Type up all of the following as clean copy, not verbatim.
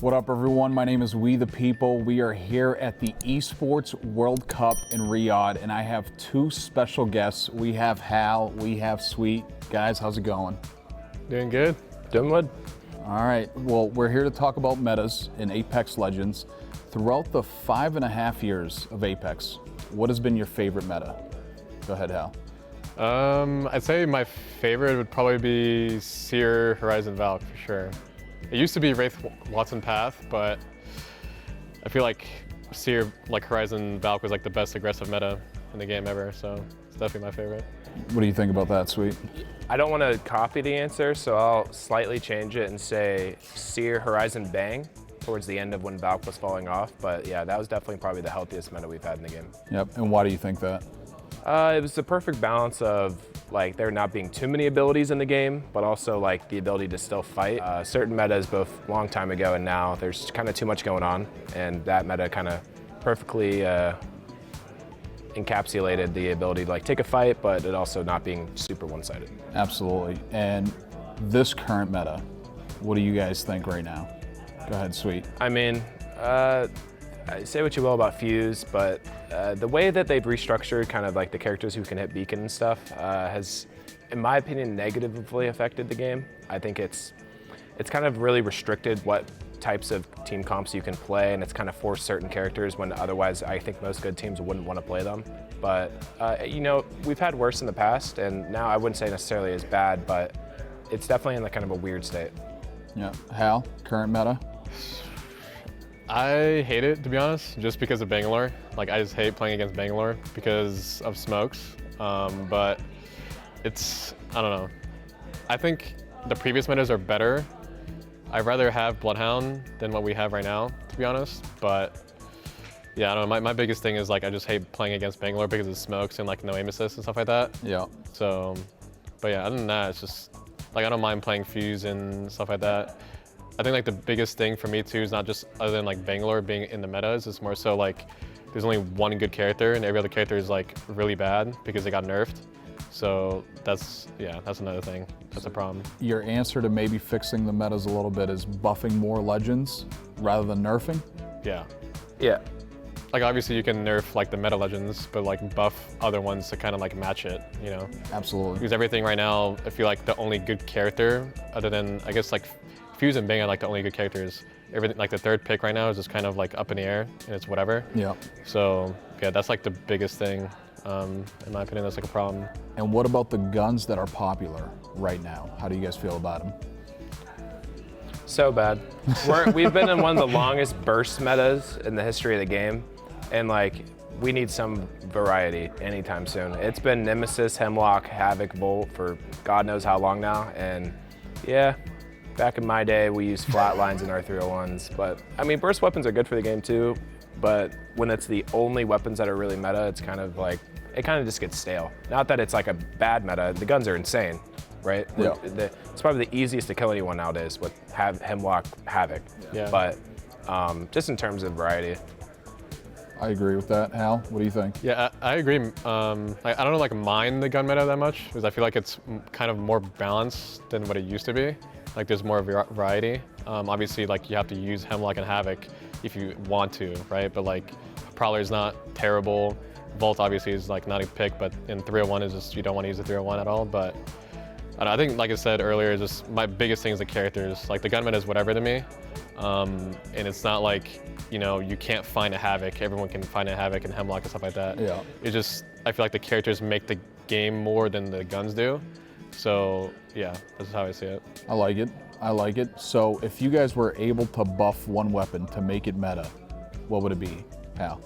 What up, everyone? My name is WeThePeople. We are here at the Esports World Cup in Riyadh, and I have two special guests. We have Hal, we have Sweet. Guys, how's it going? Doing good. Doing good. All right, well, we're here to talk about metas in Apex Legends. Throughout the 5.5 years of Apex, what has been your favorite meta? Go ahead, Hal. I'd say my favorite would probably be Seer, Horizon, Valk for sure. It used to be Wraith, Watson, Path, but I feel like Seer, like Horizon, Valk was like the best aggressive meta in the game ever, so it's definitely my favorite. What do you think about that, Sweet? I don't want to copy the answer, so I'll slightly change it and say Seer, Horizon, Bang towards the end of when Valk was falling off. But yeah, that was definitely probably the healthiest meta we've had in the game. Yep, and why do you think that? It was the perfect balance of like there not being too many abilities in the game, but also like the ability to still fight. Certain metas, both long time ago and now, there's kind of too much going on, and that meta kind of perfectly encapsulated the ability to like take a fight, but it also not being super one-sided. Absolutely. And this current meta, what do you guys think right now? Go ahead, Sweet. I mean, say what you will about Fuse, but the way that they've restructured kind of like the characters who can hit beacon and stuff has, in my opinion, negatively affected the game. I think it's kind of really restricted what types of team comps you can play, and it's kind of forced certain characters when otherwise I think most good teams wouldn't want to play them. But you know, we've had worse in the past, and now I wouldn't say necessarily as bad, but it's definitely in like kind of a weird state. Yeah, Hal, current meta? I hate it, to be honest, just because of Bangalore. Like, I just hate playing against Bangalore because of smokes. But it's, I don't know. I think the previous metas are better. I'd rather have Bloodhound than what we have right now, to be honest. But yeah, I don't know. My biggest thing is like I just hate playing against Bangalore because of smokes and like no aim assist and stuff like that. Yeah. So, but yeah, other than that, it's just like I don't mind playing Fuse and stuff like that. I think like the biggest thing for me too is not just other than like Bangalore being in the metas, it's more so like there's only one good character and every other character is like really bad because they got nerfed. So that's another thing. That's a problem. Your answer to maybe fixing the metas a little bit is buffing more legends rather than nerfing? Yeah. Yeah. Like obviously you can nerf like the meta legends, but like buff other ones to kind of like match it, you know? Absolutely. Because everything right now, I feel like the only good character other than, I guess like Fuse and Bang are like the only good characters. Everything, like the third pick right now is just kind of like up in the air and it's whatever. Yeah. So yeah, that's like the biggest thing. In my opinion, that's like a problem. And what about the guns that are popular right now? How do you guys feel about them? So bad. We've been in one of the longest burst metas in the history of the game, and like we need some variety anytime soon. It's been Nemesis, Hemlock, Havoc, Bolt for God knows how long now, and yeah, back in my day we used flatlines in our 301s, but I mean burst weapons are good for the game too, but when it's the only weapons that are really meta, it's kind of like, it kind of just gets stale. Not that it's like a bad meta, the guns are insane, right? Yeah. It's probably the easiest to kill anyone nowadays with Hemlock, Havoc. Yeah. But just in terms of variety. I agree with that. Hal, what do you think? Yeah, I agree. I don't like mind the gun meta that much because I feel like it's kind of more balanced than what it used to be. Like there's more variety. Obviously, like you have to use Hemlock and Havoc if you want to, right? But like Prowler is not terrible. Volt obviously is like not a pick, but in 301 is just you don't want to use the 301 at all. But I think, like I said earlier, just my biggest thing is the characters. Like the gun meta is whatever to me, and it's not like you know you can't find a Havoc. Everyone can find a Havoc and Hemlock and stuff like that. Yeah. It just I feel like the characters make the game more than the guns do. So yeah, that's how I see it. I like it. I like it. So if you guys were able to buff one weapon to make it meta, what would it be, Hal?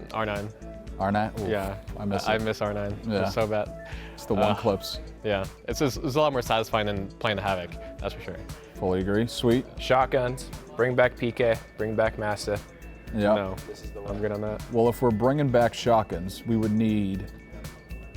R9. R9? Oof, Yeah, I miss it. I miss R9. Yeah. It's so bad. It's the one clips. Yeah, it's a lot more satisfying than playing the Havoc, that's for sure. Fully agree. Sweet. Shotguns, bring back PK, bring back Masta. Yeah. No, I'm good on that. Well, if we're bringing back shotguns, we would need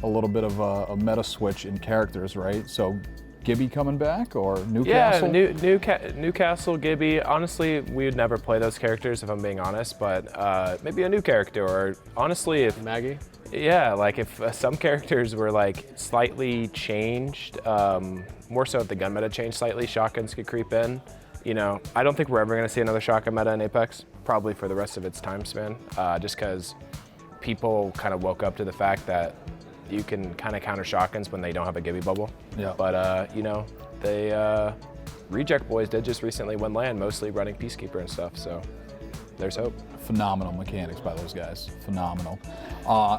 a little bit of a meta switch in characters, right? So Gibby coming back or Newcastle? Yeah, Newcastle, Gibby. Honestly, we would never play those characters if I'm being honest, but maybe a new character, or honestly, if Maggie? Yeah, like if some characters were like slightly changed, more so if the gun meta changed slightly, shotguns could creep in. you know, I don't think we're ever going to see another shotgun meta in Apex, probably for the rest of its time span, just because people kind of woke up to the fact that you can kind of counter shotguns when they don't have a Gibby bubble. Yeah. But, you know, they, Reject Boys did just recently win LAN, mostly running Peacekeeper and stuff, so there's hope. Phenomenal mechanics by those guys, phenomenal.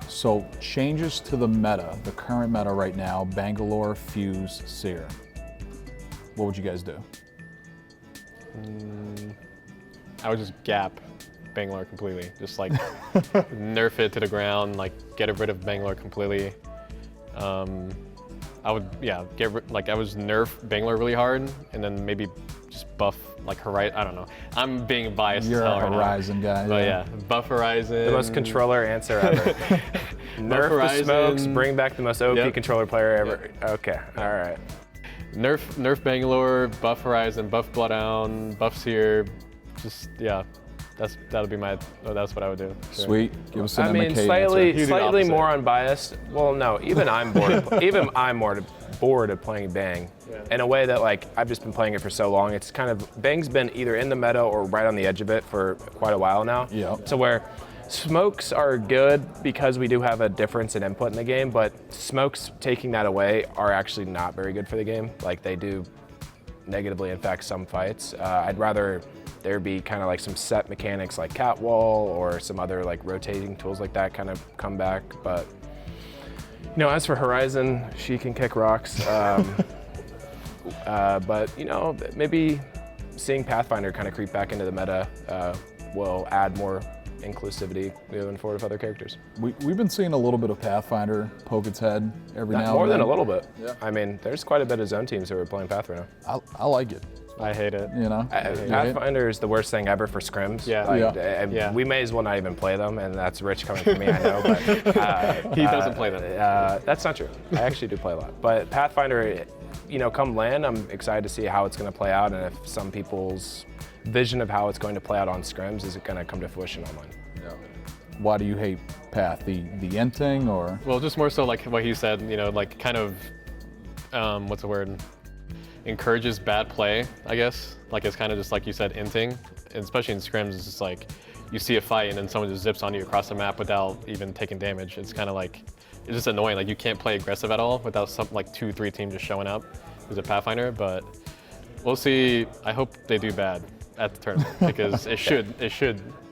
So changes to the meta, the current meta right now, Bangalore, Fuse, Seer. What would you guys do? I would just gap Bangalore completely. Just like nerf it to the ground, like get rid of Bangalore completely. I would, yeah, I would nerf Bangalore really hard, and then maybe just buff like Horizon. I don't know. I'm being biased. You're as hell a Horizon guy. But yeah, buff Horizon. The most controller answer ever. Nerf Horizon. the smokes, bring back the most OP Yep. controller player ever. Yep. Okay, all right. Nerf Bangalore, buff Horizon, buff Bloodhound, buff Seer. Just yeah, that's what I would do. Sure. Sweet. Give us an I mean, McKay slightly answer. opposite. more unbiased. Well, no, even I'm bored. Even I'm more bored of playing Bang. Yeah. In a way that like I've just been playing it for so long. It's kind of Bang's been either in the meta or right on the edge of it for quite a while now. Yeah. So where smokes are good because we do have a difference in input in the game, but smokes taking that away are actually not very good for the game. Like they do negatively impact some fights. I'd rather there be kind of like some set mechanics like catwall or some other like rotating tools like that kind of come back. But you know, as for Horizon, she can kick rocks. But you know, maybe seeing Pathfinder kind of creep back into the meta will add more inclusivity moving forward with other characters. We've been seeing a little bit of Pathfinder poke its head every now and then. More than a little bit. Yeah. I mean, there's quite a bit of zone teams who are playing Path right now. I like it. I hate it. You know, Pathfinder is the worst thing ever for scrims. Yeah. Like, Yeah. yeah. We may as well not even play them, and that's rich coming from me, I know. But He doesn't play them. That's not true. I actually do play a lot. But Pathfinder, you know, come LAN, I'm excited to see how it's going to play out, and if some people's vision of how it's going to play out on scrims is going to come to fruition online. Why do you hate Path? The inting or? Well, just more so like what he said, you know, like kind of, what's the word? Encourages bad play, I guess. Like it's kind of just like you said, inting, and especially in scrims, it's just like you see a fight and then someone just zips on you across the map without even taking damage. It's kind of like, it's just annoying. Like you can't play aggressive at all without some like 2-3 teams just showing up as a Pathfinder, but we'll see. I hope they do bad at the tournament because it should,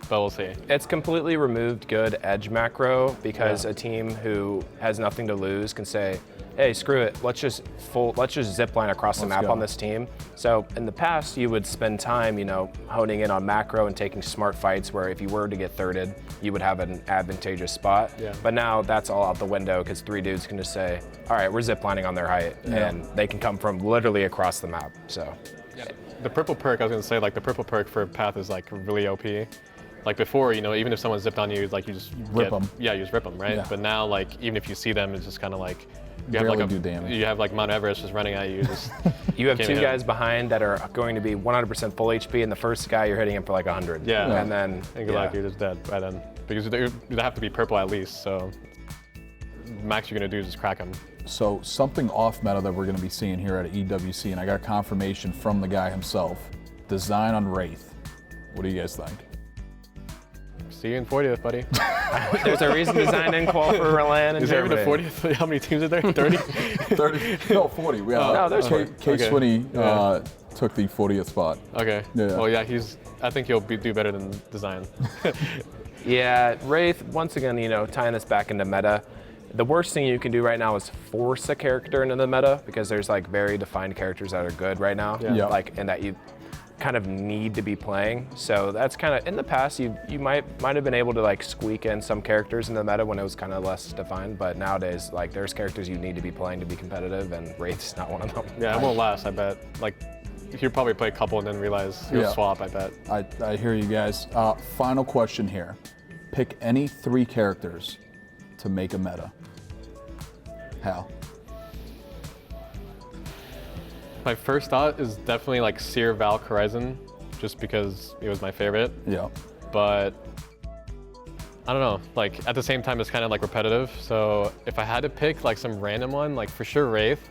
but we'll see. It's completely removed good edge macro because a team who has nothing to lose can say, hey, screw it, let's just zip line across the map on this team. So in the past, you would spend time, you know, honing in on macro and taking smart fights where if you were to get thirded, you would have an advantageous spot. Yeah. But now that's all out the window because 3 dudes can just say, all right, we're zip lining on their height, and they can come from literally across the map. So. The purple perk, I was gonna say, like the purple perk for Path is like really OP. Like before, you know, even if someone zipped on you, like you just Rip them. Yeah, you just rip them, right? Yeah. But now, like even if you see them, it's just kind of like you Barely have like do damage. you have like Mount Everest just running at you. Just You have can't 2 hit guys him. behind that are going to be 100% full HP, and the first guy you're hitting him for like 100. Yeah. And then And good luck, you're just dead by then. Because they have to be purple at least, so max you're gonna do is just crack them. So something off meta that we're going to be seeing here at EWC, and I got confirmation from the guy himself. Design on Wraith. What do you guys think? See you in 40th, buddy. There's a reason design in qual for LAN in Is there even a Germany. 40th? How many teams are there? 30? 30? No, 40. We no, there's 40. K Okay. Swinney Yeah. took the 40th spot. Okay. Yeah. Well, yeah, I think he'll do better than design. Yeah, Wraith, once again, you know, tying this back into meta. The worst thing you can do right now is force a character into the meta because there's like very defined characters that are good right now. Yeah. Like, and that you kind of need to be playing. So that's kind of, in the past, you might have been able to like squeak in some characters in the meta when it was kind of less defined, but nowadays, like there's characters you need to be playing to be competitive, and Wraith's not one of them. Yeah, it won't last, I bet. Like, he'll probably play a couple and then realize he'll Yeah. swap, I bet. I hear you guys. Final question here. Pick any 3 characters to make a meta. Hal. My first thought is definitely like Seer Val Horizon, just because it was my favorite. Yeah. But I don't know, like at the same time it's kind of like repetitive. So if I had to pick like some random one, like for sure Wraith.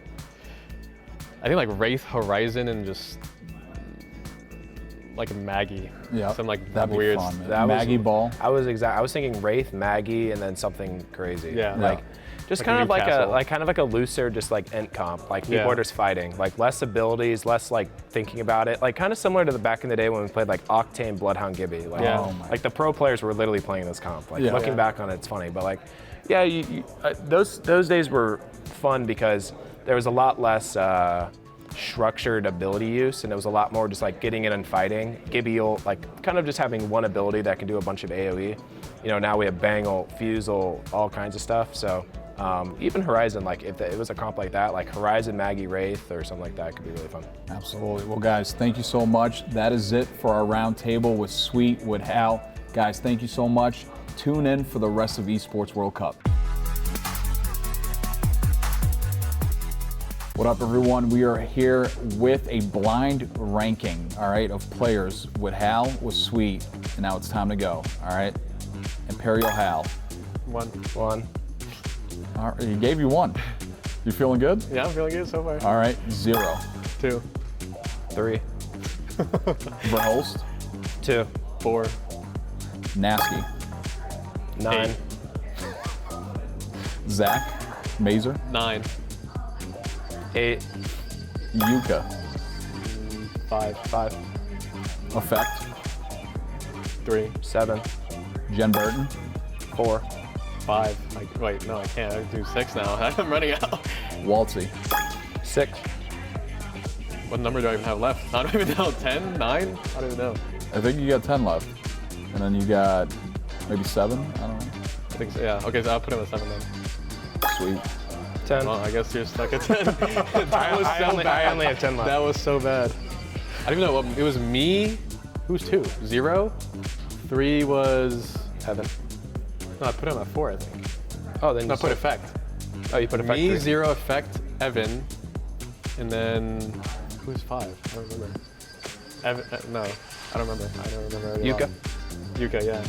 I think like Wraith, Horizon, and just like a Maggie. Yeah, Some like that'd weird. be fun, man. That was- Maggie ball. I was thinking Wraith, Maggie, and then something crazy. Yeah. Like just Like kind a of like Newcastle. a looser, just like ent comp, like Yeah. keyboarders fighting, like less abilities, less like thinking about it, like kind of similar to the back in the day when we played like Octane, Bloodhound, Gibby. Like, Yeah. Oh my. like the pro players were literally playing this comp. Like Yeah. looking Yeah. back on it, it's funny, but like, yeah, those days were fun because there was a lot less structured ability use, and it was a lot more just like getting in and fighting. Gibby will like kind of just having one ability that can do a bunch of AoE. You know, now we have Bangle, Fusel, all kinds of stuff. So even Horizon, like if it was a comp like that, like Horizon, Maggie, Wraith, or something like that, could be really fun. Absolutely. Well, guys, thank you so much. That is it for our round table with Sweet, with Hal. Guys, thank you so much. Tune in for the rest of Esports World Cup. What up, everyone? We are here with a blind ranking, all right, of players with Hal, with Sweet, and now it's time to go, all right? Imperial Hal. One. One, All right, he gave you one. You feeling good? Yeah, I'm feeling good so far. All right, 0. 2, 3, Verholst, 2, 4, Nasky, 9, 8. Zach, Mazer, 9, 8, Yuka, 5, 5, Effect, 3, 7, Jen Burton, 4, 5. Like, wait, no, I can't. I do 6 now. I'm running out. Waltzy, 6, What number do I even have left? I don't even know. 10, 9? I don't even know. I think you got 10 left. And then you got maybe 7, I don't know. I think so, yeah. Okay, so I'll put him at 7 then. Sweet. 10. Well, I guess you're stuck at 10. That was I so only bad. have 10 left. That was so bad. I don't even know. It was me. Who's 2? 0? 3 was. Evan. No, I put him at 4, I think. Oh, then No, I you put said- Effect. Oh, you put Effect. Me, 3. 0, Effect, Evan. And then. Who's 5? I don't remember. Evan. No, I don't remember. I don't remember. Yuka. Yuka, yeah.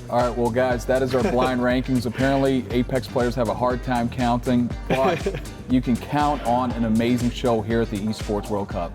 All right, well, guys, that is our blind rankings. Apparently, Apex players have a hard time counting, but you can count on an amazing show here at the Esports World Cup.